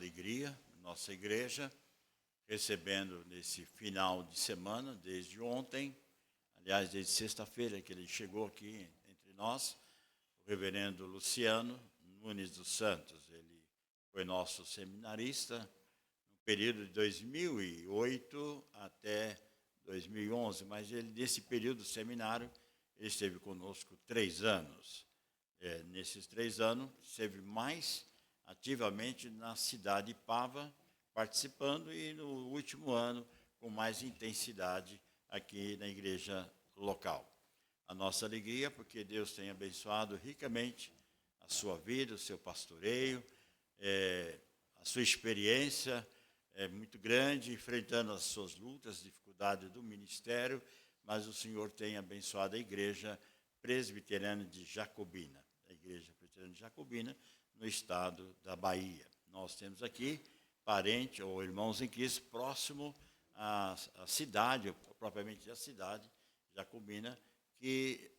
alegria, nossa igreja, recebendo nesse final de semana, desde ontem, aliás, desde sexta-feira que ele chegou aqui entre nós, o reverendo Luciano Nunes dos Santos. Ele foi nosso seminarista no período de 2008 até 2011, mas ele, nesse período do seminário, ele esteve conosco 3 anos. Nesses 3 anos, esteve mais ativamente na cidade de Pava, participando, e no último ano, com mais intensidade, aqui na igreja local. A nossa alegria, porque Deus tem abençoado ricamente a sua vida, o seu pastoreio, a sua experiência é muito grande, enfrentando as suas lutas, dificuldades do ministério, mas o Senhor tem abençoado a igreja presbiteriana de Jacobina, a igreja presbiteriana de Jacobina, no estado da Bahia. Nós temos aqui parente ou irmãos em Cristo próximo à cidade, propriamente a cidade Jacobina,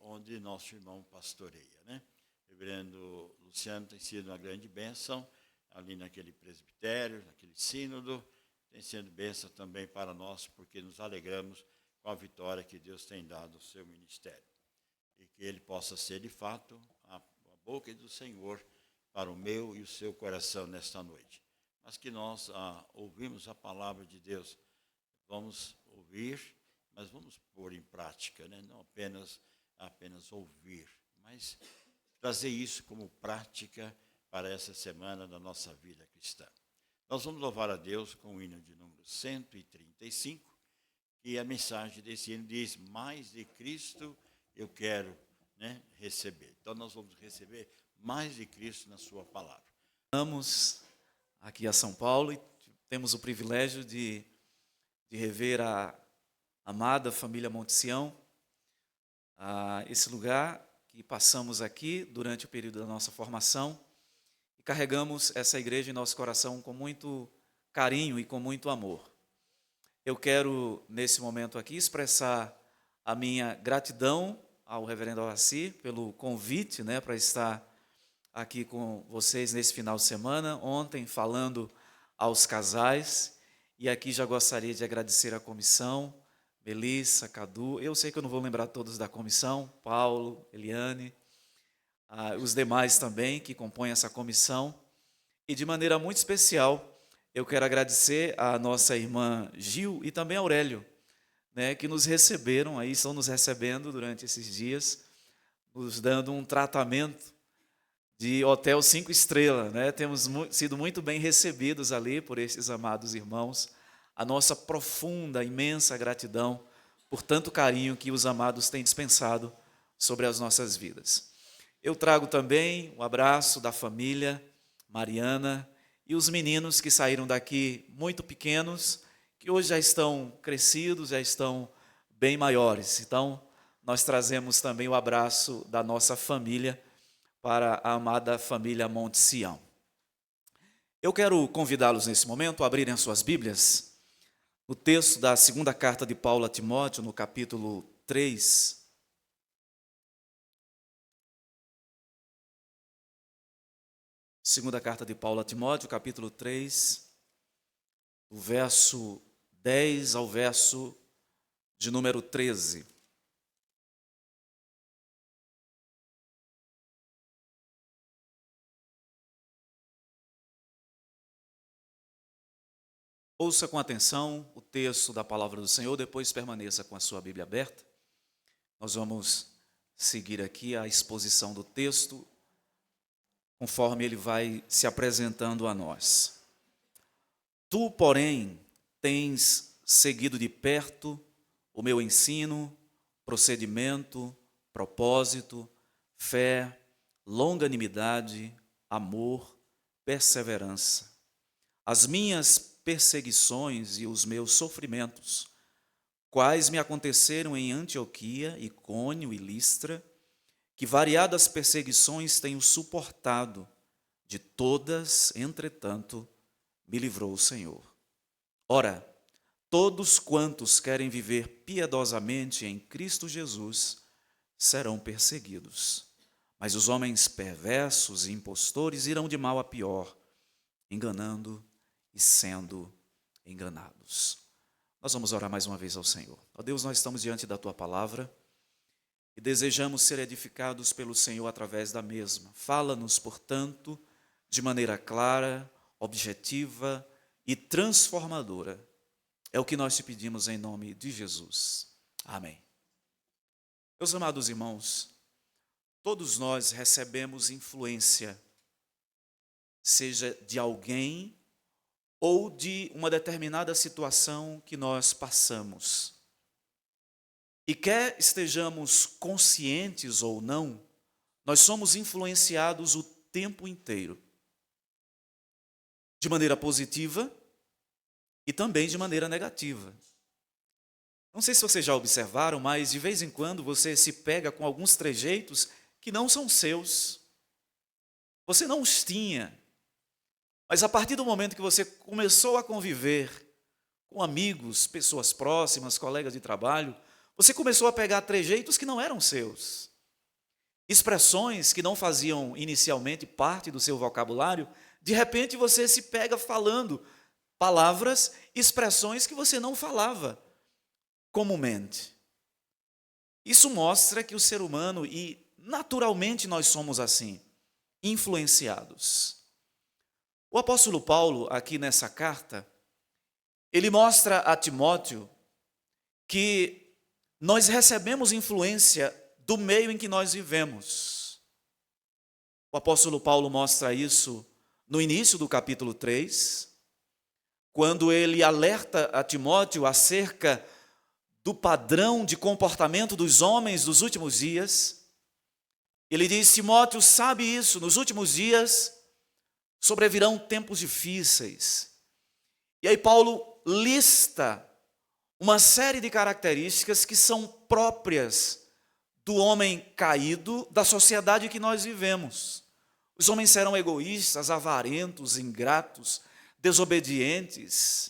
onde nosso irmão pastoreia, né? O reverendo Luciano tem sido uma grande bênção ali naquele presbitério, naquele sínodo, tem sido bênção também para nós, porque nos alegramos com a vitória que Deus tem dado ao seu ministério. E que ele possa ser, de fato, a boca do Senhor para o meu e o seu coração nesta noite. Mas que nós ouvimos a palavra de Deus, vamos ouvir, mas vamos pôr em prática, né? Não apenas ouvir, mas trazer isso como prática para essa semana da nossa vida cristã. Nós vamos louvar a Deus com o hino de número 135, e a mensagem desse hino diz: mais de Cristo eu quero, né, receber. Então nós vamos receber mais de Cristo na sua palavra. Vamos aqui a São Paulo e temos o privilégio de rever a amada família Monte Sião, esse lugar que passamos aqui durante o período da nossa formação, e carregamos essa igreja em nosso coração com muito carinho e com muito amor. Eu quero, nesse momento aqui, expressar a minha gratidão ao reverendo Horaci pelo convite, né, para estar aqui com vocês nesse final de semana, ontem falando aos casais, e aqui já gostaria de agradecer a comissão, Melissa, Cadu, eu sei que eu não vou lembrar todos da comissão, Paulo, Eliane, os demais também que compõem essa comissão, e de maneira muito especial, eu quero agradecer a nossa irmã Gil e também a Aurélio, né, que nos receberam, aí estão nos recebendo durante esses dias, nos dando um tratamento de hotel 5 estrelas, né? Temos sido muito bem recebidos ali por esses amados irmãos. A nossa profunda, imensa gratidão por tanto carinho que os amados têm dispensado sobre as nossas vidas. Eu trago também o abraço da família Mariana e os meninos que saíram daqui muito pequenos, que hoje já estão crescidos, já estão bem maiores. Então, nós trazemos também o abraço da nossa família para a amada família Monte Sião. Eu quero convidá-los nesse momento a abrirem as suas Bíblias, no texto da segunda carta de Paulo a Timóteo, no capítulo 3. Segunda carta de Paulo a Timóteo, capítulo 3, do verso 10 ao verso de número 13. Ouça com atenção o texto da palavra do Senhor, depois permaneça com a sua Bíblia aberta. Nós vamos seguir aqui a exposição do texto, conforme ele vai se apresentando a nós. Tu, porém, tens seguido de perto o meu ensino, procedimento, propósito, fé, longanimidade, amor, perseverança. As minhas perseguições e os meus sofrimentos, quais me aconteceram em Antioquia, Icônio e Listra, que variadas perseguições tenho suportado, de todas, entretanto, me livrou o Senhor. Ora, todos quantos querem viver piedosamente em Cristo Jesus serão perseguidos, mas os homens perversos e impostores irão de mal a pior, enganando e sendo enganados. Nós vamos orar mais uma vez ao Senhor. Ó Deus, nós estamos diante da Tua palavra e desejamos ser edificados pelo Senhor através da mesma. Fala-nos, portanto, de maneira clara, objetiva e transformadora. É o que nós te pedimos em nome de Jesus. Amém. Meus amados irmãos, todos nós recebemos influência, seja de alguém ou de uma determinada situação que nós passamos. E quer estejamos conscientes ou não, nós somos influenciados o tempo inteiro. De maneira positiva e também de maneira negativa. Não sei se vocês já observaram, mas de vez em quando você se pega com alguns trejeitos que não são seus. Você não os tinha. Mas a partir do momento que você começou a conviver com amigos, pessoas próximas, colegas de trabalho, você começou a pegar trejeitos que não eram seus. Expressões que não faziam inicialmente parte do seu vocabulário, de repente você se pega falando palavras, expressões que você não falava comumente. Isso mostra que o ser humano, e naturalmente nós somos assim, influenciados. O apóstolo Paulo, aqui nessa carta, ele mostra a Timóteo que nós recebemos influência do meio em que nós vivemos. O apóstolo Paulo mostra isso no início do capítulo 3, quando ele alerta a Timóteo acerca do padrão de comportamento dos homens dos últimos dias. Ele diz: Timóteo, sabe isso, nos últimos dias sobrevirão tempos difíceis. E aí Paulo lista uma série de características que são próprias do homem caído, da sociedade que nós vivemos. Os homens serão egoístas, avarentos, ingratos, desobedientes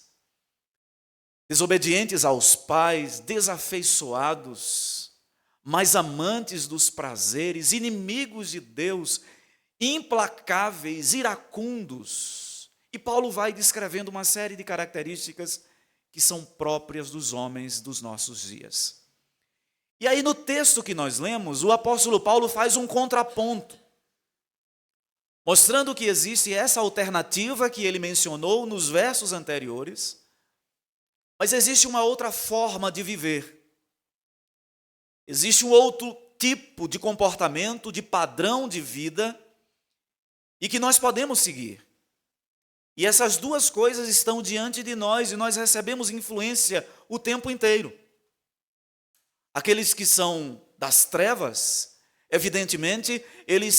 aos pais, desafeiçoados, mais amantes dos prazeres, inimigos de Deus, implacáveis, iracundos. E Paulo vai descrevendo uma série de características que são próprias dos homens dos nossos dias. E aí no texto que nós lemos, o apóstolo Paulo faz um contraponto, mostrando que existe essa alternativa que ele mencionou nos versos anteriores, mas existe uma outra forma de viver. Existe um outro tipo de comportamento, de padrão de vida, e que nós podemos seguir. E essas duas coisas estão diante de nós, e nós recebemos influência o tempo inteiro. Aqueles que são das trevas, evidentemente, eles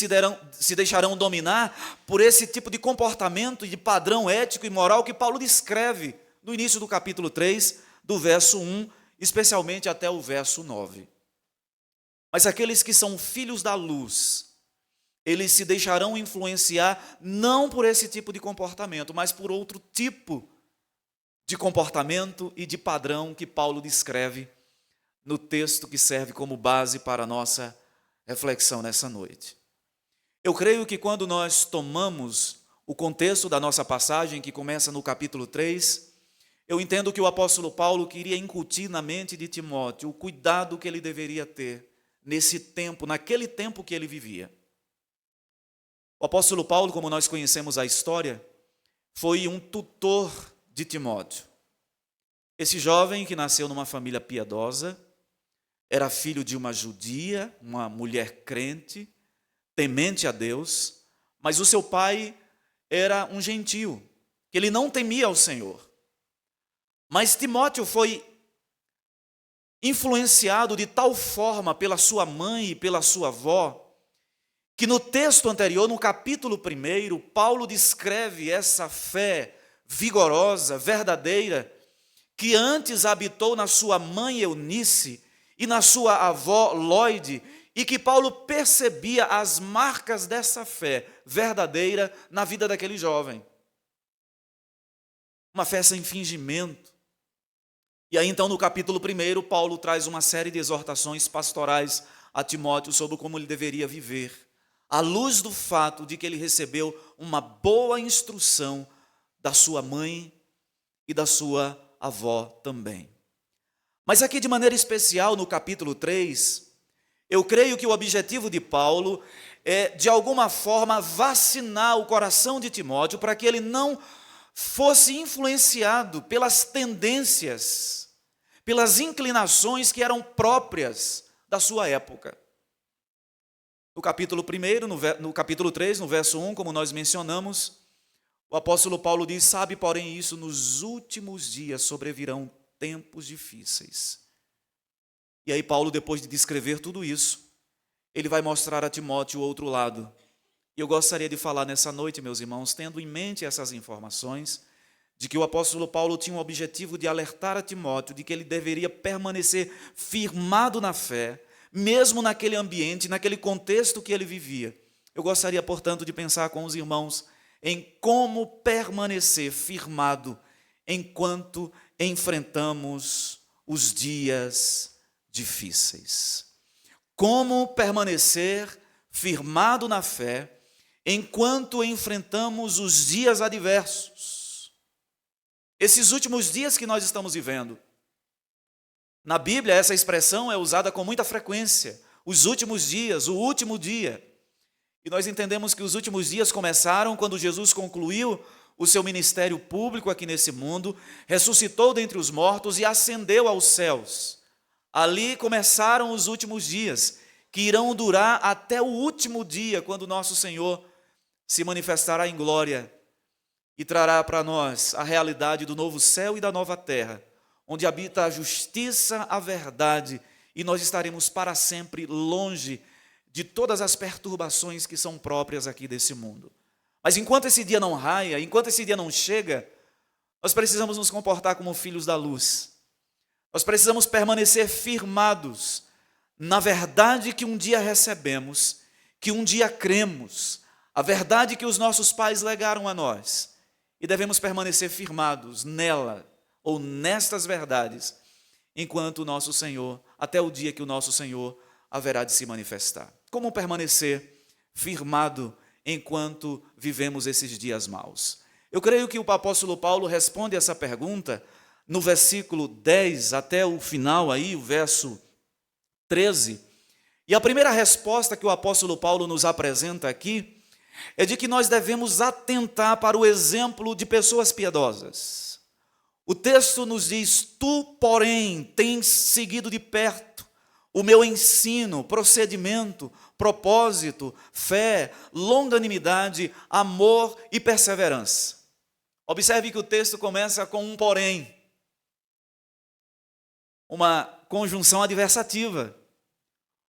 se deixarão dominar por esse tipo de comportamento e de padrão ético e moral que Paulo descreve no início do capítulo 3, do verso 1, especialmente até o verso 9. Mas aqueles que são filhos da luz, eles se deixarão influenciar não por esse tipo de comportamento, mas por outro tipo de comportamento e de padrão que Paulo descreve no texto que serve como base para a nossa reflexão nessa noite. Eu creio que quando nós tomamos o contexto da nossa passagem, que começa no capítulo 3, eu entendo que o apóstolo Paulo queria incutir na mente de Timóteo o cuidado que ele deveria ter nesse tempo, naquele tempo que ele vivia. O apóstolo Paulo, como nós conhecemos a história, foi um tutor de Timóteo. Esse jovem que nasceu numa família piedosa, era filho de uma judia, uma mulher crente, temente a Deus, mas o seu pai era um gentio, que ele não temia ao Senhor. Mas Timóteo foi influenciado de tal forma pela sua mãe e pela sua avó, que no texto anterior, no capítulo 1, Paulo descreve essa fé vigorosa, verdadeira, que antes habitou na sua mãe Eunice e na sua avó Lóide, e que Paulo percebia as marcas dessa fé verdadeira na vida daquele jovem. Uma fé sem fingimento. E aí então no capítulo 1, Paulo traz uma série de exortações pastorais a Timóteo sobre como ele deveria viver, à luz do fato de que ele recebeu uma boa instrução da sua mãe e da sua avó também. Mas aqui de maneira especial no capítulo 3, eu creio que o objetivo de Paulo é, de alguma forma, vacinar o coração de Timóteo para que ele não fosse influenciado pelas tendências, pelas inclinações que eram próprias da sua época. No capítulo 1, no capítulo 3, no verso 1, como nós mencionamos, o apóstolo Paulo diz: sabe, porém, isso, nos últimos dias sobrevirão tempos difíceis. E aí Paulo, depois de descrever tudo isso, ele vai mostrar a Timóteo o outro lado. E eu gostaria de falar nessa noite, meus irmãos, tendo em mente essas informações, de que o apóstolo Paulo tinha o objetivo de alertar a Timóteo de que ele deveria permanecer firmado na fé, mesmo naquele ambiente, naquele contexto que ele vivia. Eu gostaria, portanto, de pensar com os irmãos em como permanecer firmado enquanto enfrentamos os dias difíceis. Como permanecer firmado na fé enquanto enfrentamos os dias adversos. Esses últimos dias que nós estamos vivendo. Na Bíblia, essa expressão é usada com muita frequência. Os últimos dias, o último dia. E nós entendemos que os últimos dias começaram quando Jesus concluiu o seu ministério público aqui nesse mundo, ressuscitou dentre os mortos e ascendeu aos céus. Ali começaram os últimos dias, que irão durar até o último dia, quando nosso Senhor se manifestará em glória e trará para nós a realidade do novo céu e da nova terra, onde habita a justiça, a verdade, e nós estaremos para sempre longe de todas as perturbações que são próprias aqui desse mundo. Mas enquanto esse dia não raia, enquanto esse dia não chega, nós precisamos nos comportar como filhos da luz. Nós precisamos permanecer firmados na verdade que um dia recebemos, que um dia cremos, a verdade que os nossos pais legaram a nós. E devemos permanecer firmados nela, ou nestas verdades, enquanto o nosso Senhor, até o dia que o nosso Senhor haverá de se manifestar. Como permanecer firmado enquanto vivemos esses dias maus? Eu creio que o apóstolo Paulo responde essa pergunta no versículo 10 até o final aí, o verso 13. E a primeira resposta que o apóstolo Paulo nos apresenta aqui é de que nós devemos atentar para o exemplo de pessoas piedosas. O texto nos diz: tu, porém, tens seguido de perto o meu ensino, procedimento, propósito, fé, longanimidade, amor e perseverança. Observe que o texto começa com um porém, uma conjunção adversativa.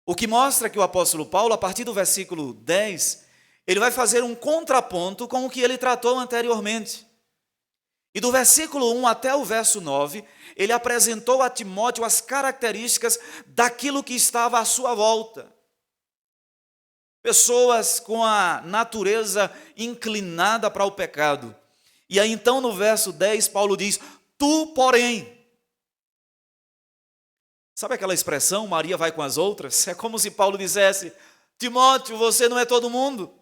O que mostra que o apóstolo Paulo, a partir do versículo 10, ele vai fazer um contraponto com o que ele tratou anteriormente. E do versículo 1 até o verso 9, ele apresentou a Timóteo as características daquilo que estava à sua volta. Pessoas com a natureza inclinada para o pecado. E aí então no verso 10, Paulo diz: tu, porém. Sabe aquela expressão, Maria vai com as outras? É como se Paulo dissesse: Timóteo, você não é todo mundo.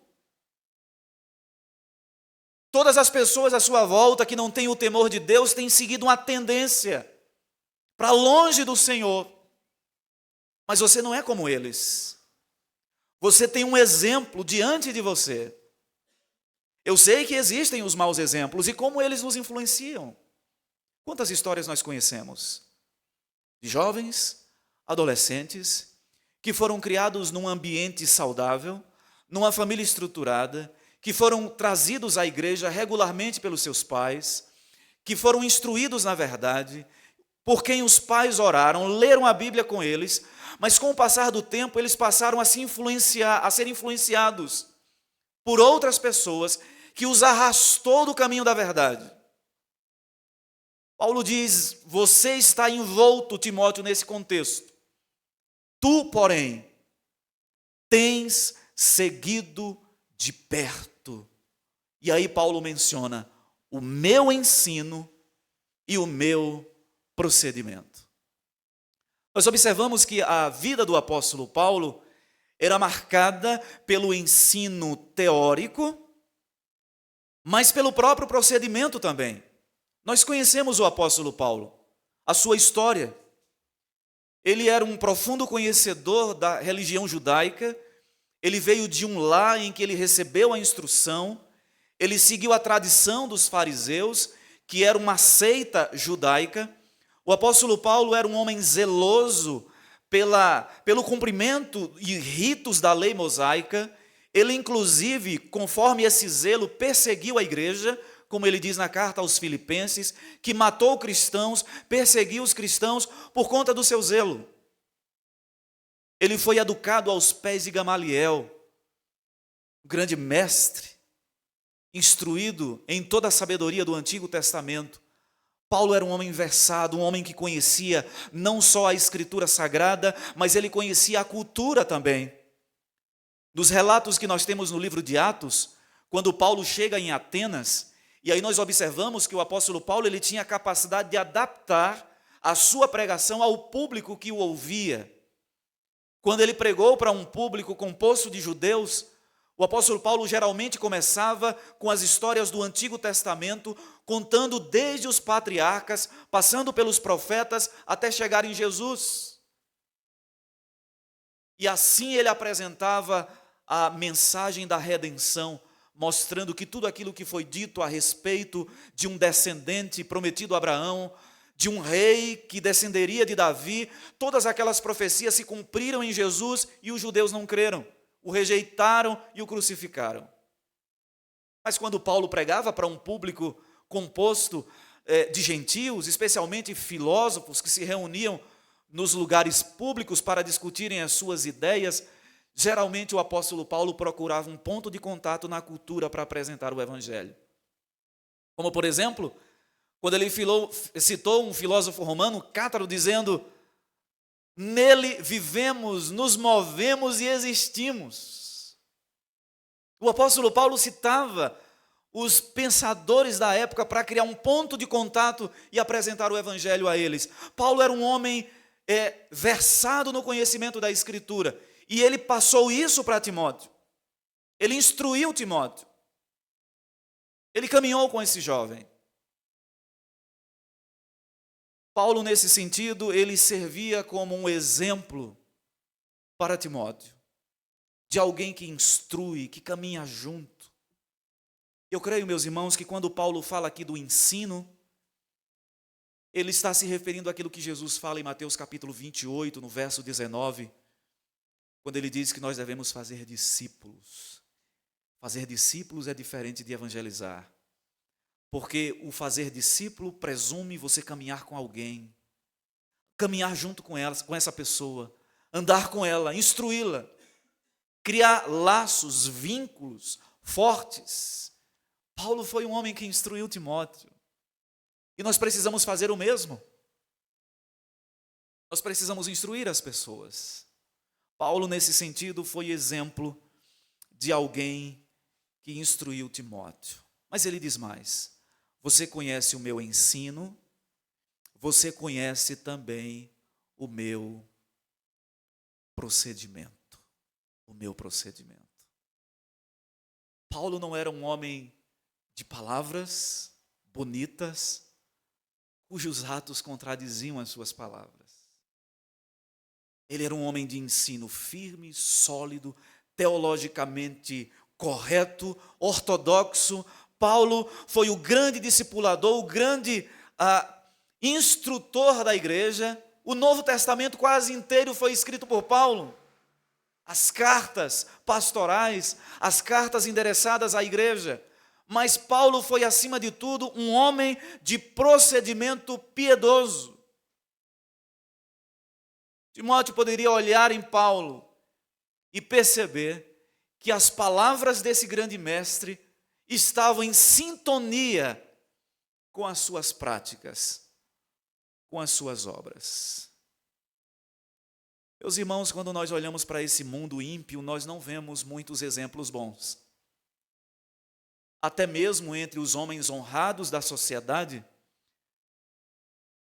Todas as pessoas à sua volta que não têm o temor de Deus têm seguido uma tendência para longe do Senhor. Mas você não é como eles. Você tem um exemplo diante de você. Eu sei que existem os maus exemplos e como eles nos influenciam. Quantas histórias nós conhecemos? De jovens, adolescentes, que foram criados num ambiente saudável, numa família estruturada, que foram trazidos à igreja regularmente pelos seus pais, que foram instruídos na verdade, por quem os pais oraram, leram a Bíblia com eles, mas com o passar do tempo eles passaram a se influenciar, a ser influenciados por outras pessoas que os arrastou do caminho da verdade. Paulo diz: você está envolto, Timóteo, nesse contexto. Tu, porém, tens seguido de perto. E aí Paulo menciona o meu ensino e o meu procedimento. Nós observamos que a vida do apóstolo Paulo era marcada pelo ensino teórico, mas pelo próprio procedimento também. Nós conhecemos o apóstolo Paulo, a sua história. Ele era um profundo conhecedor da religião judaica, ele veio de um lar em que ele recebeu a instrução, ele seguiu a tradição dos fariseus, que era uma seita judaica. O apóstolo Paulo era um homem zeloso pelo cumprimento e ritos da lei mosaica. Ele, inclusive, conforme esse zelo, perseguiu a igreja, como ele diz na carta aos Filipenses, que matou cristãos, perseguiu os cristãos por conta do seu zelo. Ele foi educado aos pés de Gamaliel, o grande mestre, instruído em toda a sabedoria do Antigo Testamento. Paulo era um homem versado, um homem que conhecia não só a Escritura Sagrada, mas ele conhecia a cultura também. Dos relatos que nós temos no livro de Atos, quando Paulo chega em Atenas, e aí nós observamos que o apóstolo Paulo ele tinha a capacidade de adaptar a sua pregação ao público que o ouvia. Quando ele pregou para um público composto de judeus, o apóstolo Paulo geralmente começava com as histórias do Antigo Testamento, contando desde os patriarcas, passando pelos profetas, até chegar em Jesus. E assim ele apresentava a mensagem da redenção, mostrando que tudo aquilo que foi dito a respeito de um descendente prometido a Abraão, de um rei que descenderia de Davi, todas aquelas profecias se cumpriram em Jesus e os judeus não creram, o rejeitaram e o crucificaram. Mas quando Paulo pregava para um público composto de gentios, especialmente filósofos que se reuniam nos lugares públicos para discutirem as suas ideias, geralmente o apóstolo Paulo procurava um ponto de contato na cultura para apresentar o evangelho. Como, por exemplo, quando ele citou um filósofo romano, Cátaro, dizendo: nele vivemos, nos movemos e existimos. O apóstolo Paulo citava os pensadores da época para criar um ponto de contato e apresentar o evangelho a eles. Paulo era um homem versado no conhecimento da Escritura, e ele passou isso para Timóteo. Ele instruiu Timóteo. Ele caminhou com esse jovem. Paulo, nesse sentido, ele servia como um exemplo para Timóteo, de alguém que instrui, que caminha junto. Eu creio, meus irmãos, que quando Paulo fala aqui do ensino, ele está se referindo àquilo que Jesus fala em Mateus capítulo 28, no verso 19, quando ele diz que nós devemos fazer discípulos. Fazer discípulos é diferente de evangelizar. Porque o fazer discípulo presume você caminhar com alguém, caminhar junto com ela, com essa pessoa, andar com ela, instruí-la, criar laços, vínculos fortes. Paulo foi um homem que instruiu Timóteo. E nós precisamos fazer o mesmo. Nós precisamos instruir as pessoas. Paulo, nesse sentido, foi exemplo de alguém que instruiu Timóteo. Mas ele diz mais: você conhece o meu ensino, você conhece também o meu procedimento. O meu procedimento. Paulo não era um homem de palavras bonitas, cujos atos contradiziam as suas palavras. Ele era um homem de ensino firme, sólido, teologicamente correto, ortodoxo. Paulo foi o grande discipulador, o grande instrutor da igreja. O Novo Testamento quase inteiro foi escrito por Paulo. As cartas pastorais, as cartas endereçadas à igreja. Mas Paulo foi, acima de tudo, um homem de procedimento piedoso. Timóteo poderia olhar em Paulo e perceber que as palavras desse grande mestre estavam em sintonia com as suas práticas, com as suas obras. Meus irmãos, quando nós olhamos para esse mundo ímpio, nós não vemos muitos exemplos bons. Até mesmo entre os homens honrados da sociedade,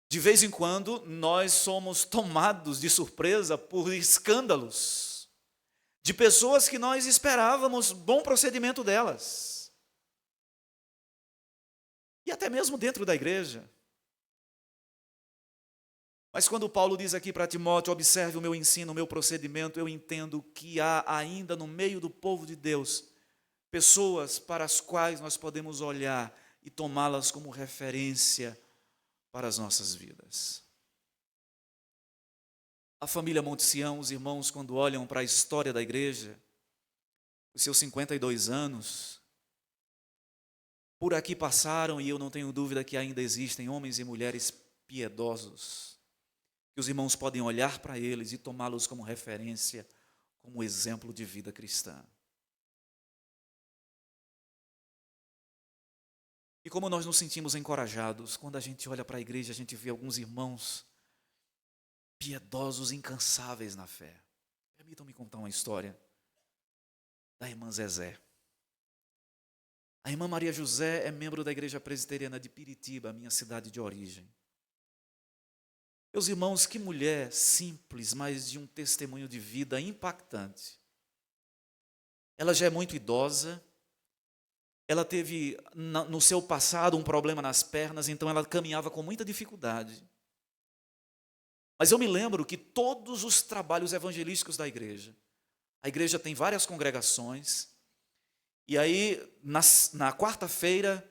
de vez em quando nós somos tomados de surpresa por escândalos de pessoas que nós esperávamos bom procedimento delas. e até mesmo dentro da igreja. Mas quando Paulo diz aqui para Timóteo, observe o meu ensino, o meu procedimento, eu entendo que há ainda no meio do povo de Deus pessoas para as quais nós podemos olhar e tomá-las como referência para as nossas vidas. A família Monte Sião, os irmãos, quando olham para a história da igreja, os seus 52 anos, por aqui passaram, e eu não tenho dúvida que ainda existem homens e mulheres piedosos, que os irmãos podem olhar para eles e tomá-los como referência, como exemplo de vida cristã. E como nós nos sentimos encorajados, quando a gente olha para a igreja, a gente vê alguns irmãos piedosos, incansáveis na fé. Permitam-me contar uma história da irmã Zezé. A irmã Maria José é membro da Igreja Presbiteriana de Piritiba, minha cidade de origem. Meus irmãos, que mulher simples, mas de um testemunho de vida impactante. Ela já é muito idosa, ela teve no seu passado um problema nas pernas, então ela caminhava com muita dificuldade. Mas eu me lembro que todos os trabalhos evangelísticos da igreja, a igreja tem várias congregações, e aí na quarta-feira,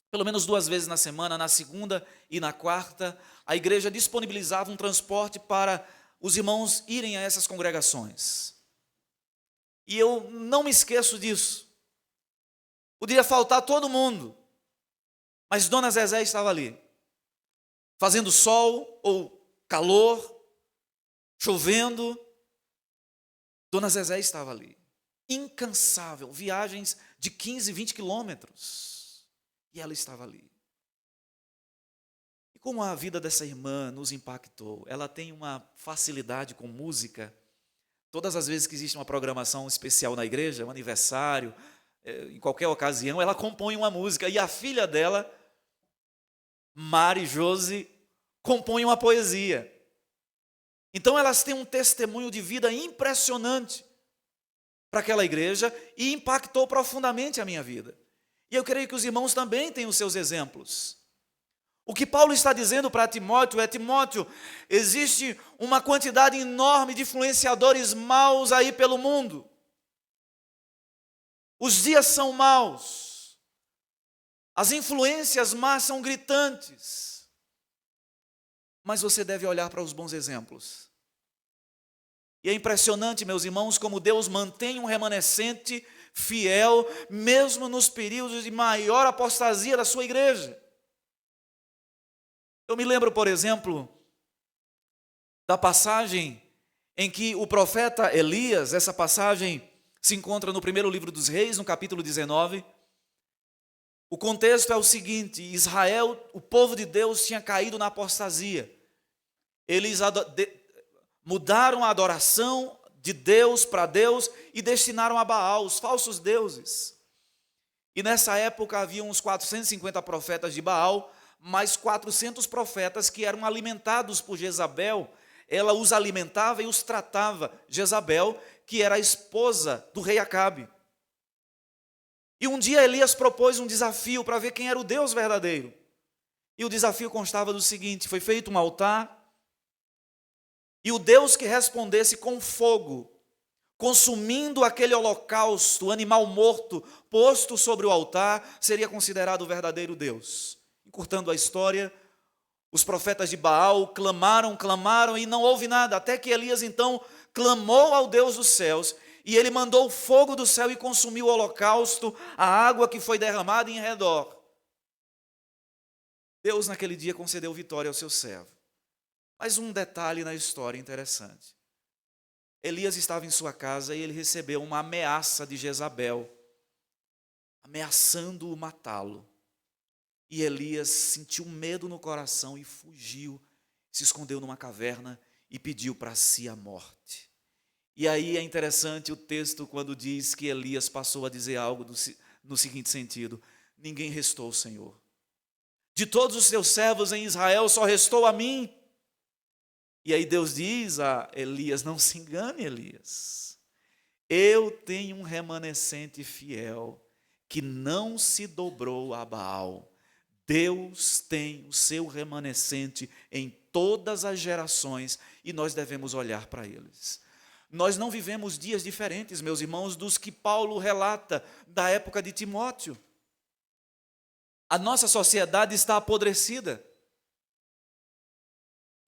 pelo menos 2 vezes na semana, na segunda e na quarta, a igreja disponibilizava um transporte para os irmãos irem a essas congregações. E eu não me esqueço disso. Podia faltar todo mundo, mas Dona Zezé estava ali, fazendo sol ou calor, chovendo. Dona Zezé estava ali, incansável, viagens de 15, 20 quilômetros, e ela estava ali. E como a vida dessa irmã nos impactou, ela tem uma facilidade com música. Todas as vezes que existe uma programação especial na igreja, um aniversário, em qualquer ocasião, ela compõe uma música, e a filha dela, Mari Josi, compõe uma poesia. Então elas têm um testemunho de vida impressionante para aquela igreja e impactou profundamente a minha vida. E eu creio que os irmãos também têm os seus exemplos. O que Paulo está dizendo para Timóteo é: Timóteo, existe uma quantidade enorme de influenciadores maus aí pelo mundo. Os dias são maus. As influências más são gritantes. Mas você deve olhar para os bons exemplos. E é impressionante, meus irmãos, como Deus mantém um remanescente fiel, mesmo nos períodos de maior apostasia da sua igreja. Eu me lembro, por exemplo, da passagem em que o profeta Elias, essa passagem se encontra no primeiro livro dos Reis, no capítulo 19. O contexto é o seguinte: Israel, o povo de Deus, tinha caído na apostasia. Eles mudaram a adoração de Deus para Deus e destinaram a Baal, os falsos deuses. E nessa época havia uns 450 profetas de Baal, mais 400 profetas que eram alimentados por Jezabel. Ela os alimentava e os tratava. Jezabel, que era a esposa do rei Acabe. E um dia Elias propôs um desafio para ver quem era o Deus verdadeiro. E o desafio constava do seguinte: foi feito um altar, e o Deus que respondesse com fogo, consumindo aquele holocausto, o animal morto posto sobre o altar, seria considerado o verdadeiro Deus. Encurtando a história, os profetas de Baal clamaram e não houve nada, até que Elias então clamou ao Deus dos céus, e ele mandou o fogo do céu e consumiu o holocausto, a água que foi derramada em redor. Deus naquele dia concedeu vitória ao seu servo. Mas um detalhe na história interessante. Elias estava em sua casa e ele recebeu uma ameaça de Jezabel, ameaçando-o matá-lo. E Elias sentiu medo no coração e fugiu, se escondeu numa caverna e pediu para si a morte. E aí é interessante o texto quando diz que Elias passou a dizer algo no seguinte sentido: ninguém restou, Senhor. De todos os teus servos em Israel só restou a mim. E aí Deus diz a Elias: não se engane, Elias. Eu tenho um remanescente fiel que não se dobrou a Baal. Deus tem o seu remanescente em todas as gerações e nós devemos olhar para eles. Nós não vivemos dias diferentes, meus irmãos, dos que Paulo relata da época de Timóteo. A nossa sociedade está apodrecida.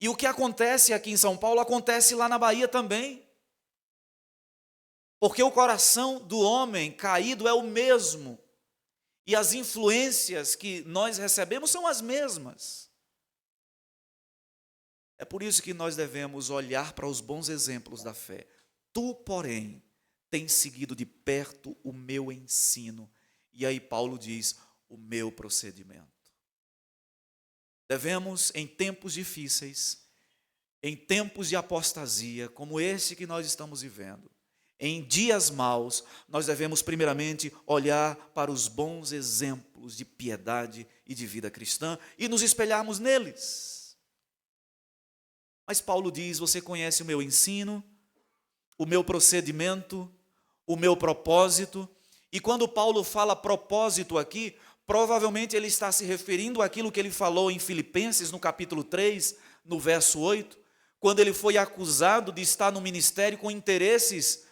E o que acontece aqui em São Paulo acontece lá na Bahia também. Porque o coração do homem caído é o mesmo. E as influências que nós recebemos são as mesmas. É por isso que nós devemos olhar para os bons exemplos da fé. Tu, porém, tens seguido de perto o meu ensino. E aí Paulo diz, o meu procedimento. Devemos, em tempos difíceis, em tempos de apostasia, como esse que nós estamos vivendo, em dias maus, nós devemos primeiramente olhar para os bons exemplos de piedade e de vida cristã e nos espelharmos neles. Mas Paulo diz, você conhece o meu ensino, o meu procedimento, o meu propósito, e quando Paulo fala propósito aqui, provavelmente ele está se referindo àquilo que ele falou em Filipenses, no capítulo 3, no verso 8, quando ele foi acusado de estar no ministério com interesses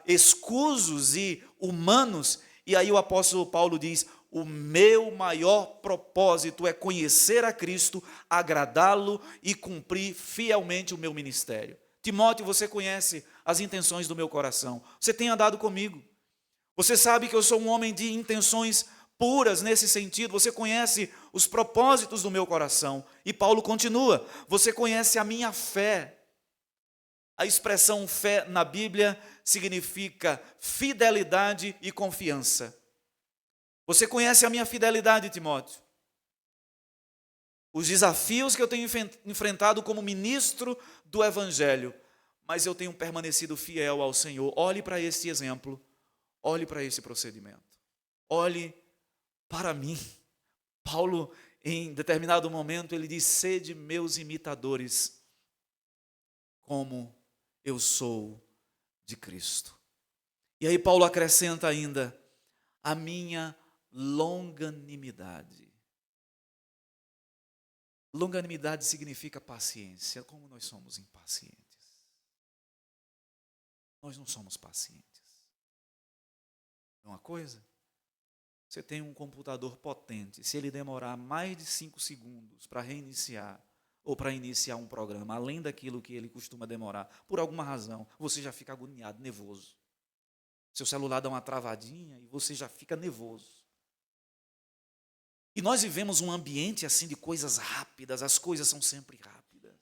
escusos e humanos, e aí o apóstolo Paulo diz, o meu maior propósito é conhecer a Cristo, agradá-lo e cumprir fielmente o meu ministério. Timóteo, você conhece as intenções do meu coração, você tem andado comigo, você sabe que eu sou um homem de intenções puras nesse sentido, você conhece os propósitos do meu coração. E Paulo continua, você conhece a minha fé. A expressão fé na Bíblia significa fidelidade e confiança. Você conhece a minha fidelidade, Timóteo? Os desafios que eu tenho enfrentado como ministro do Evangelho, mas eu tenho permanecido fiel ao Senhor. Olhe para esse exemplo, olhe para esse procedimento, olhe para mim. Paulo, em determinado momento, ele diz, sede meus imitadores, como eu sou de Cristo. E aí Paulo acrescenta ainda, a minha longanimidade. Longanimidade significa paciência, como nós somos impacientes. Nós não somos pacientes. É uma coisa, você tem um computador potente, se ele demorar mais de 5 segundos para reiniciar, ou para iniciar um programa, além daquilo que ele costuma demorar, por alguma razão, você já fica agoniado, nervoso. Seu celular dá uma travadinha e você já fica nervoso. E nós vivemos um ambiente assim de coisas rápidas, as coisas são sempre rápidas.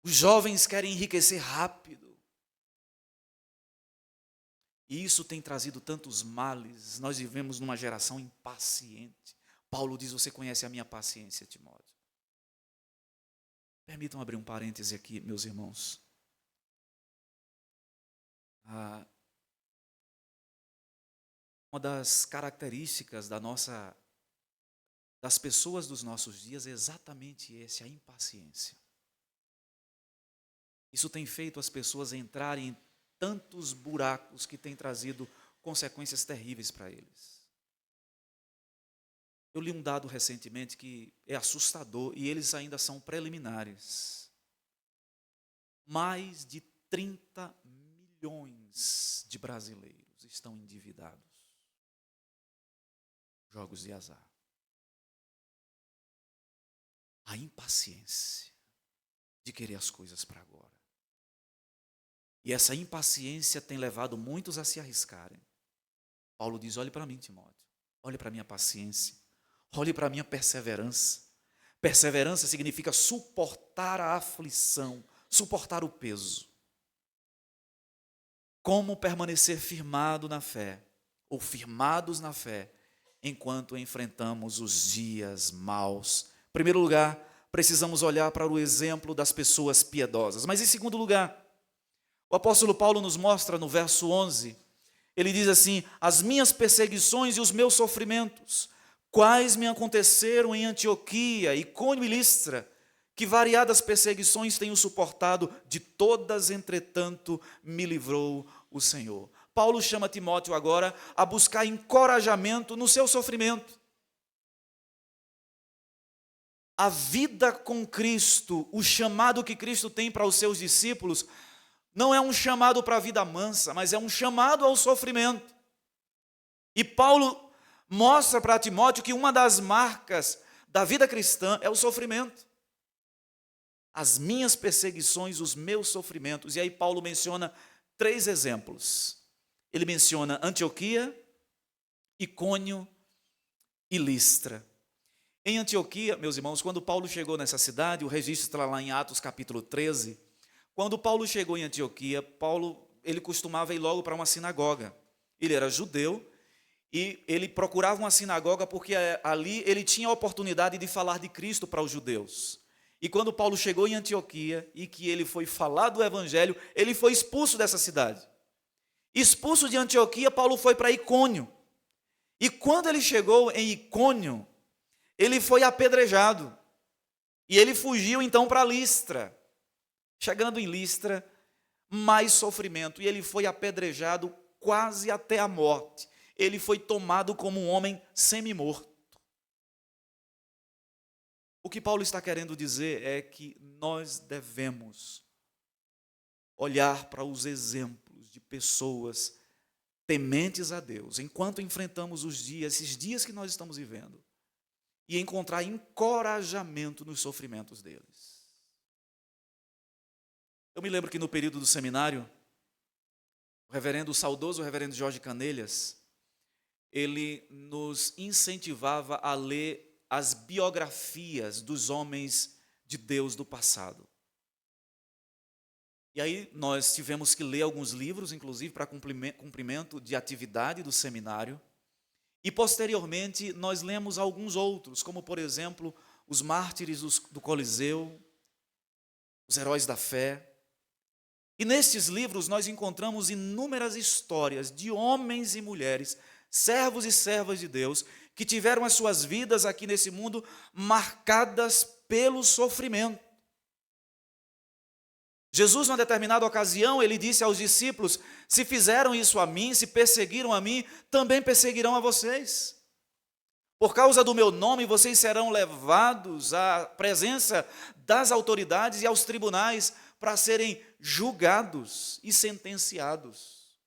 Os jovens querem enriquecer rápido. E isso tem trazido tantos males, nós vivemos numa geração impaciente. Paulo diz, você conhece a minha paciência, Timóteo. Permitam abrir um parêntese aqui, meus irmãos. Uma das características das pessoas dos nossos dias é exatamente a impaciência. Isso tem feito as pessoas entrarem em tantos buracos que têm trazido consequências terríveis para eles. Eu li um dado recentemente que é assustador e eles ainda são preliminares. Mais de 30 milhões de brasileiros estão endividados. Jogos de azar. A impaciência de querer as coisas para agora. E essa impaciência tem levado muitos a se arriscarem. Paulo diz, olhe para mim, Timóteo. Olhe para a minha paciência. Olhe para a minha perseverança. Perseverança significa suportar a aflição, suportar o peso. Como permanecer firmado na fé, ou firmados na fé, enquanto enfrentamos os dias maus. Em primeiro lugar, precisamos olhar para o exemplo das pessoas piedosas. Mas em segundo lugar, o apóstolo Paulo nos mostra no verso 11, ele diz assim, as minhas perseguições e os meus sofrimentos, quais me aconteceram em Antioquia, Icônio e Listra, que variadas perseguições tenho suportado, de todas, entretanto, me livrou o Senhor. Paulo chama Timóteo agora a buscar encorajamento no seu sofrimento. a vida com Cristo, o chamado que Cristo tem para os seus discípulos, não é um chamado para a vida mansa, mas é um chamado ao sofrimento. E Paulo mostra para Timóteo que uma das marcas da vida cristã é o sofrimento. As minhas perseguições, os meus sofrimentos. E aí Paulo menciona 3 exemplos. Ele menciona Antioquia, Icônio e Listra. Em Antioquia, meus irmãos, quando Paulo chegou nessa cidade, o registro está lá em Atos capítulo 13, quando Paulo chegou em Antioquia, ele costumava ir logo para uma sinagoga. Ele era judeu e ele procurava uma sinagoga porque ali ele tinha a oportunidade de falar de Cristo para os judeus. E quando Paulo chegou em Antioquia e que ele foi falar do evangelho, ele foi expulso dessa cidade. Expulso de Antioquia, Paulo foi para Icônio. E quando ele chegou em Icônio, ele foi apedrejado. E ele fugiu então para Listra. Chegando em Listra, mais sofrimento. E ele foi apedrejado quase até a morte. Ele foi tomado como um homem semi-morto. O que Paulo está querendo dizer é que nós devemos olhar para os exemplos de pessoas tementes a Deus, enquanto enfrentamos esses dias que nós estamos vivendo, e encontrar encorajamento nos sofrimentos deles. Eu me lembro que no período do seminário, o saudoso reverendo Jorge Canelhas, ele nos incentivava a ler as biografias dos homens de Deus do passado. E aí nós tivemos que ler alguns livros, inclusive para cumprimento de atividade do seminário. E posteriormente nós lemos alguns outros, como por exemplo, os mártires do Coliseu, os heróis da fé. E nestes livros nós encontramos inúmeras histórias de homens e mulheres, servos e servas de Deus, que tiveram as suas vidas aqui nesse mundo marcadas pelo sofrimento. Jesus, numa determinada ocasião, ele disse aos discípulos: se fizeram isso a mim, se perseguiram a mim, também perseguirão a vocês. Por causa do meu nome, vocês serão levados à presença das autoridades e aos tribunais para serem julgados e sentenciados.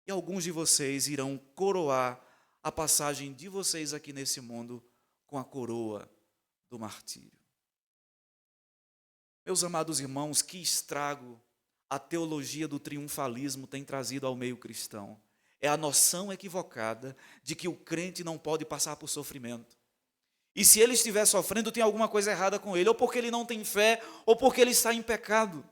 E alguns de vocês irão coroar a passagem de vocês aqui nesse mundo com a coroa do martírio. Meus amados irmãos, que estrago a teologia do triunfalismo tem trazido ao meio cristão. É a noção equivocada de que o crente não pode passar por sofrimento. E se ele estiver sofrendo, tem alguma coisa errada com ele, ou porque ele não tem fé, ou porque ele está em pecado.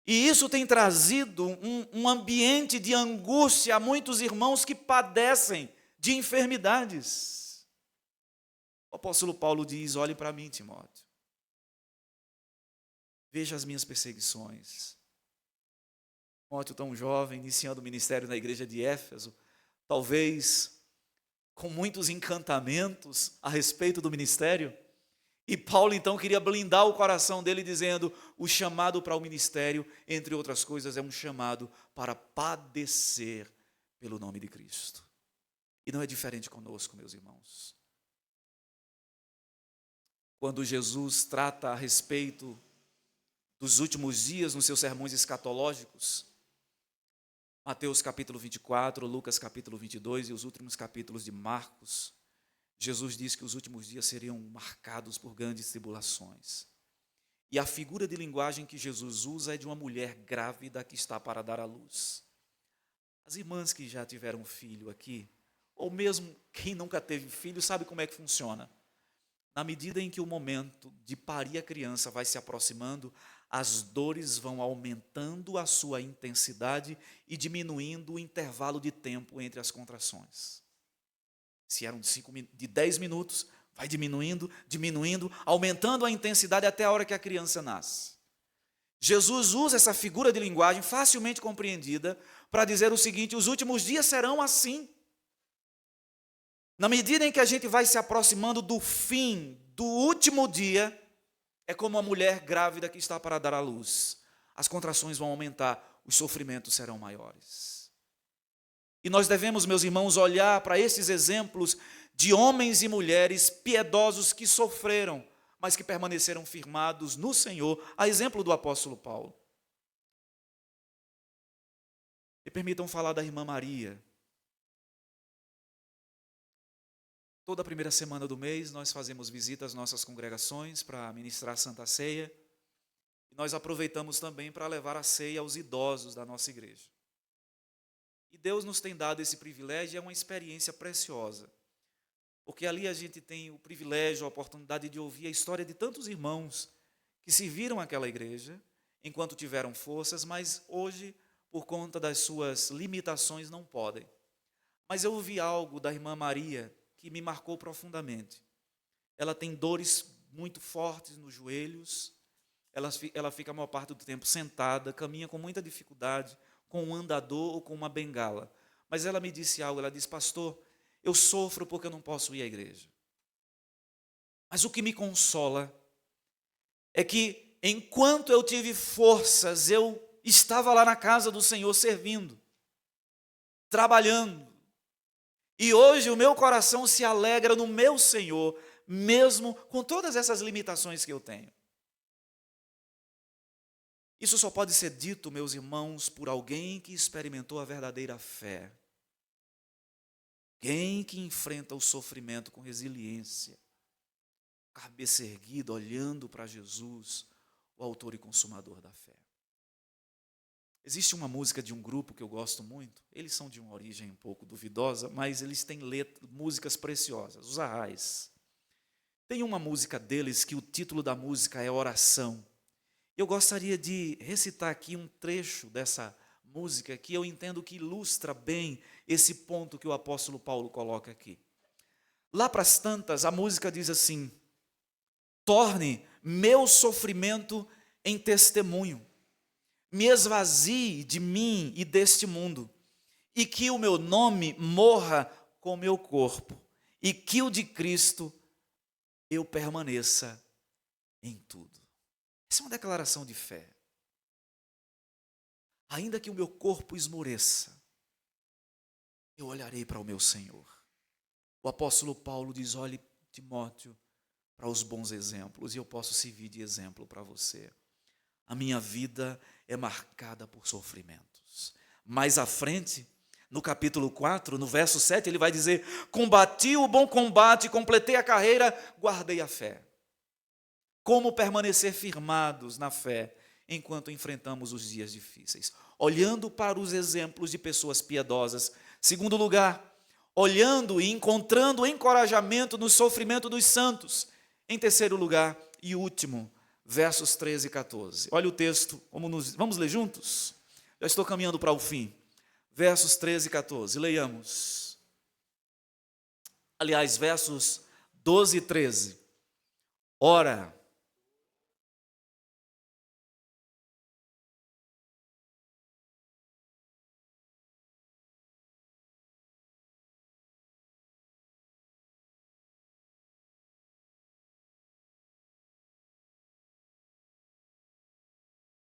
E isso tem trazido um ambiente de angústia a muitos irmãos que padecem de enfermidades. O apóstolo Paulo diz: olhe para mim, Timóteo. Veja as minhas perseguições. Timóteo, tão jovem, iniciando o ministério na igreja de Éfeso, talvez com muitos encantamentos a respeito do ministério. E Paulo então queria blindar o coração dele dizendo: o chamado para o ministério, entre outras coisas, é um chamado para padecer pelo nome de Cristo. E não é diferente conosco, meus irmãos. Quando Jesus trata a respeito dos últimos dias nos seus sermões escatológicos, Mateus capítulo 24, Lucas capítulo 22 e os últimos capítulos de Marcos, Jesus diz que os últimos dias seriam marcados por grandes tribulações. E a figura de linguagem que Jesus usa é de uma mulher grávida que está para dar à luz. As irmãs que já tiveram filho aqui, ou mesmo quem nunca teve filho, sabe como é que funciona. Na medida em que o momento de parir a criança vai se aproximando, as dores vão aumentando a sua intensidade e diminuindo o intervalo de tempo entre as contrações. Se eram de 10 minutos, vai diminuindo, aumentando a intensidade até a hora que a criança nasce. Jesus usa essa figura de linguagem facilmente compreendida para dizer o seguinte: os últimos dias serão assim. Na medida em que a gente vai se aproximando do fim, do último dia, é como uma mulher grávida que está para dar à luz. As contrações vão aumentar, os sofrimentos serão maiores. E nós devemos, meus irmãos, olhar para esses exemplos de homens e mulheres piedosos que sofreram, mas que permaneceram firmados no Senhor, a exemplo do apóstolo Paulo. Me permitam falar da irmã Maria. Toda a primeira semana do mês, nós fazemos visita às nossas congregações para ministrar a Santa Ceia. E nós aproveitamos também para levar a ceia aos idosos da nossa igreja. E Deus nos tem dado esse privilégio, é uma experiência preciosa. Porque ali a gente tem o privilégio, a oportunidade de ouvir a história de tantos irmãos que serviram àquela igreja enquanto tiveram forças, mas hoje, por conta das suas limitações, não podem. Mas eu ouvi algo da irmã Maria que me marcou profundamente. Ela tem dores muito fortes nos joelhos, ela fica a maior parte do tempo sentada, caminha com muita dificuldade, com um andador ou com uma bengala. Mas ela me disse algo, ela disse: pastor, eu sofro porque eu não posso ir à igreja. Mas o que me consola é que, enquanto eu tive forças, eu estava lá na casa do Senhor servindo, trabalhando. E hoje o meu coração se alegra no meu Senhor, mesmo com todas essas limitações que eu tenho. Isso só pode ser dito, meus irmãos, por alguém que experimentou a verdadeira fé. Alguém que enfrenta o sofrimento com resiliência, cabeça erguida, olhando para Jesus, o autor e consumador da fé. Existe uma música de um grupo que eu gosto muito, eles são de uma origem um pouco duvidosa, mas eles têm músicas preciosas, os Arrais. Tem uma música deles que o título da música é Oração. Eu gostaria de recitar aqui um trecho dessa música que eu entendo que ilustra bem esse ponto que o apóstolo Paulo coloca aqui. Lá para as tantas, a música diz assim: torne meu sofrimento em testemunho, me esvazie de mim e deste mundo, e que o meu nome morra com o meu corpo, e que o de Cristo eu permaneça em tudo. Essa é uma declaração de fé. Ainda que o meu corpo esmoreça, eu olharei para o meu Senhor. O apóstolo Paulo diz: olhe, Timóteo, para os bons exemplos, e eu posso servir de exemplo para você. A minha vida é marcada por sofrimentos. Mais à frente, no capítulo 4, no verso 7, ele vai dizer: combati o bom combate, completei a carreira, guardei a fé. Como permanecer firmados na fé enquanto enfrentamos os dias difíceis? Olhando para os exemplos de pessoas piedosas. Segundo lugar, olhando e encontrando encorajamento no sofrimento dos santos. Em terceiro lugar e último, versos 13 e 14. Olha o texto, vamos ler juntos? Já estou caminhando para o fim. Versos 13 e 14, leiamos. Aliás, versos 12 e 13. Ora,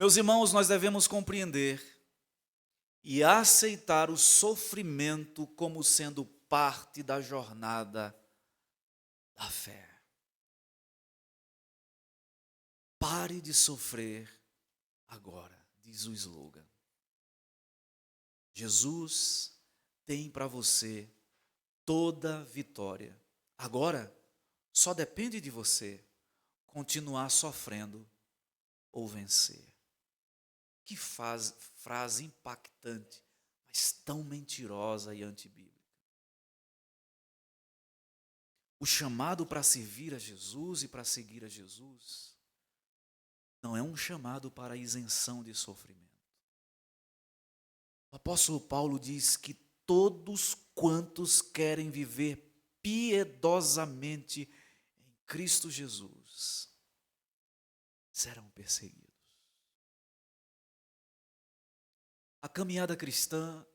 meus irmãos, nós devemos compreender e aceitar o sofrimento como sendo parte da jornada da fé. Pare de sofrer agora, diz o slogan. Jesus tem para você toda vitória. Agora, só depende de você continuar sofrendo ou vencer. Que frase impactante, mas tão mentirosa e antibíblica. O chamado para servir a Jesus e para seguir a Jesus não é um chamado para isenção de sofrimento. O apóstolo Paulo diz que todos quantos querem viver piedosamente em Cristo Jesus serão perseguidos. A caminhada cristã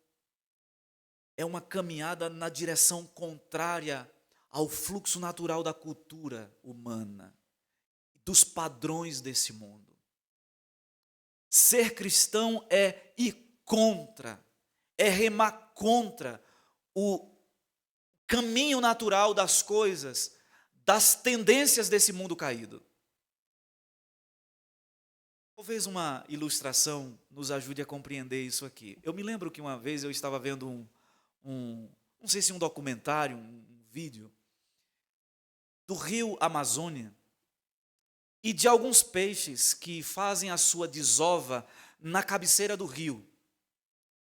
é uma caminhada na direção contrária ao fluxo natural da cultura humana, dos padrões desse mundo. Ser cristão é ir contra, é remar contra o caminho natural das coisas, das tendências desse mundo caído. Talvez uma ilustração nos ajude a compreender isso aqui. Eu me lembro que uma vez eu estava vendo não sei se um documentário, um vídeo, do rio Amazônia, e de alguns peixes que fazem a sua desova na cabeceira do rio.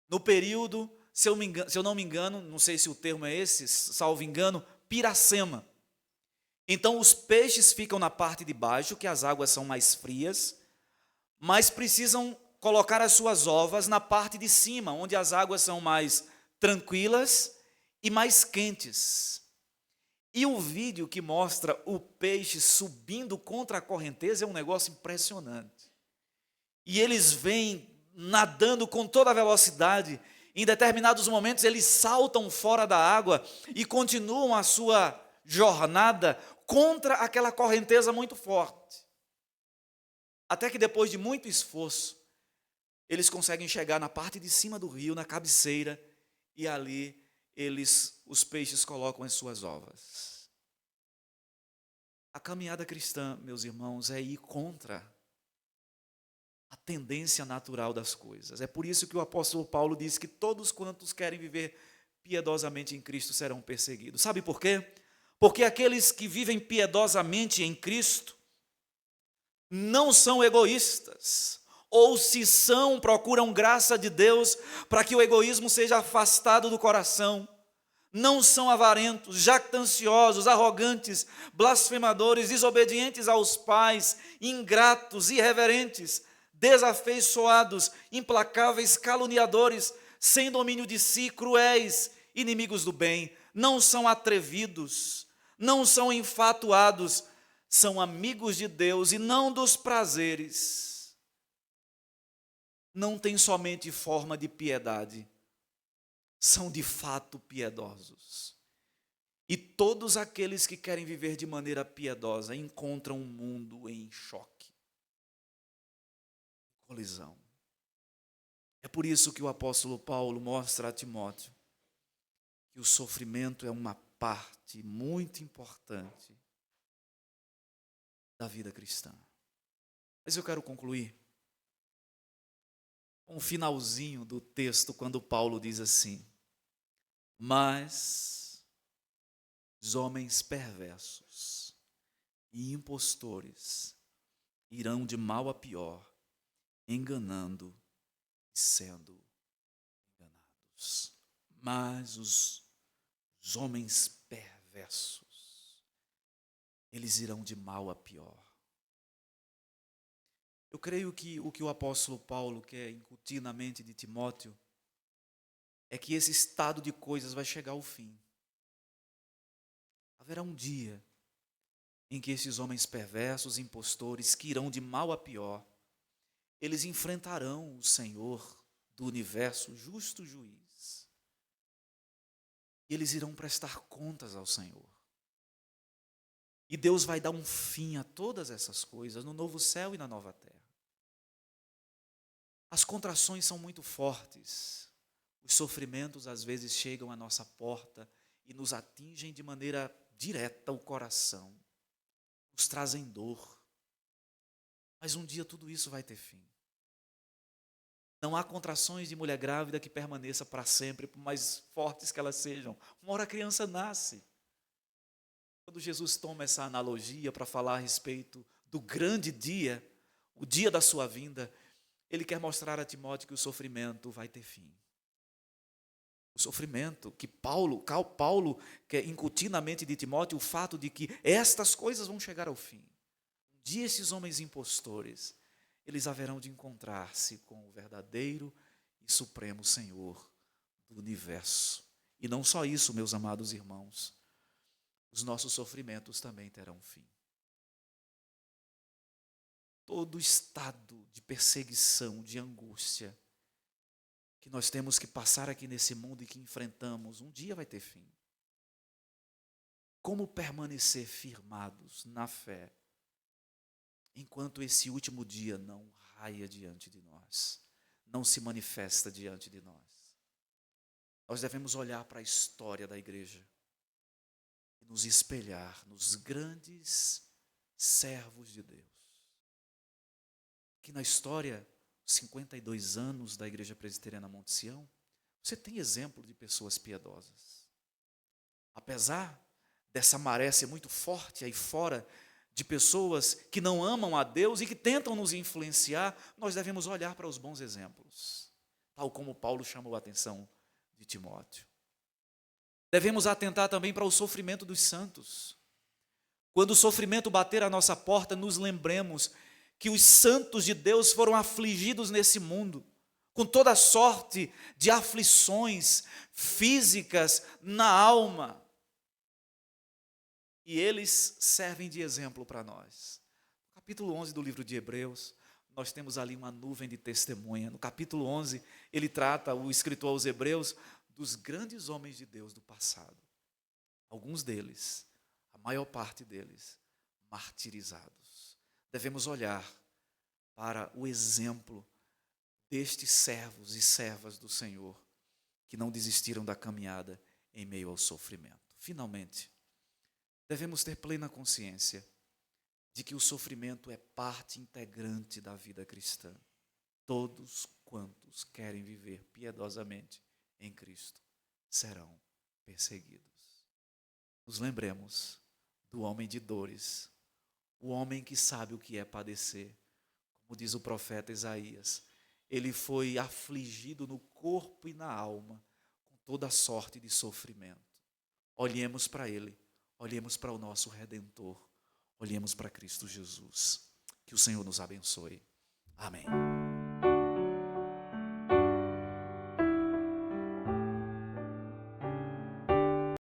No período, se eu não me engano, não sei se o termo é esse, salvo engano, piracema. Então os peixes ficam na parte de baixo, que as águas são mais frias, mas precisam colocar as suas ovas na parte de cima, onde as águas são mais tranquilas e mais quentes. E o vídeo que mostra o peixe subindo contra a correnteza é um negócio impressionante. E eles vêm nadando com toda a velocidade. Em determinados momentos eles saltam fora da água e continuam a sua jornada contra aquela correnteza muito forte. Até que depois de muito esforço, eles conseguem chegar na parte de cima do rio, na cabeceira, e ali os peixes colocam as suas ovas. A caminhada cristã, meus irmãos, é ir contra a tendência natural das coisas. É por isso que o apóstolo Paulo diz que todos quantos querem viver piedosamente em Cristo serão perseguidos. Sabe por quê? Porque aqueles que vivem piedosamente em Cristo não são egoístas, ou se são, procuram graça de Deus para que o egoísmo seja afastado do coração. Não são avarentos, jactanciosos, arrogantes, blasfemadores, desobedientes aos pais, ingratos, irreverentes, desafeiçoados, implacáveis, caluniadores, sem domínio de si, cruéis, inimigos do bem. Não são atrevidos, não são enfatuados, são amigos de Deus e não dos prazeres. Não têm somente forma de piedade, são de fato piedosos. E todos aqueles que querem viver de maneira piedosa encontram um mundo em choque, colisão. É por isso que o apóstolo Paulo mostra a Timóteo que o sofrimento é uma parte muito importante da vida cristã. Mas eu quero concluir com o finalzinho do texto, quando Paulo diz assim: mas os homens perversos e impostores irão de mal a pior, enganando e sendo enganados. Mas os homens perversos, eles irão de mal a pior. Eu creio que o que o apóstolo Paulo quer incutir na mente de Timóteo é que esse estado de coisas vai chegar ao fim. Haverá um dia em que esses homens perversos, impostores, que irão de mal a pior, eles enfrentarão o Senhor do universo, justo juiz. E eles irão prestar contas ao Senhor. E Deus vai dar um fim a todas essas coisas no novo céu e na nova terra. As contrações são muito fortes. Os sofrimentos às vezes chegam à nossa porta e nos atingem de maneira direta o coração. Nos trazem dor. Mas um dia tudo isso vai ter fim. Não há contrações de mulher grávida que permaneça para sempre, por mais fortes que elas sejam. Uma hora a criança nasce. Quando Jesus toma essa analogia para falar a respeito do grande dia, o dia da sua vinda, ele quer mostrar a Timóteo que o sofrimento vai ter fim. O sofrimento que Paulo quer incutir na mente de Timóteo o fato de que estas coisas vão chegar ao fim. Um dia esses homens impostores, eles haverão de encontrar-se com o verdadeiro e supremo Senhor do universo. E não só isso, meus amados irmãos, os nossos sofrimentos também terão fim. Todo estado de perseguição, de angústia que nós temos que passar aqui nesse mundo e que enfrentamos, um dia vai ter fim. Como permanecer firmados na fé enquanto esse último dia não raia diante de nós, não se manifesta diante de nós? Nós devemos olhar para a história da igreja e nos espelhar nos grandes servos de Deus. Que na história, 52 anos da Igreja Presbiteriana Monte Sião, você tem exemplo de pessoas piedosas. Apesar dessa maré ser muito forte aí fora, de pessoas que não amam a Deus e que tentam nos influenciar, nós devemos olhar para os bons exemplos, tal como Paulo chamou a atenção de Timóteo. Devemos atentar também para o sofrimento dos santos. Quando o sofrimento bater à nossa porta, nos lembremos que os santos de Deus foram afligidos nesse mundo, com toda sorte de aflições físicas na alma. E eles servem de exemplo para nós. No capítulo 11 do livro de Hebreus, nós temos ali uma nuvem de testemunha. No capítulo 11, ele trata, o escritor aos Hebreus, dos grandes homens de Deus do passado. Alguns deles, a maior parte deles, martirizados. Devemos olhar para o exemplo destes servos e servas do Senhor, que não desistiram da caminhada em meio ao sofrimento. Finalmente, devemos ter plena consciência de que o sofrimento é parte integrante da vida cristã. Todos quantos querem viver piedosamente em Cristo serão perseguidos. Nos lembremos do homem de dores, o homem que sabe o que é padecer. Como diz o profeta Isaías, ele foi afligido no corpo e na alma, com toda sorte de sofrimento. Olhemos para ele. Olhemos para o nosso Redentor, olhemos para Cristo Jesus. Que o Senhor nos abençoe. Amém.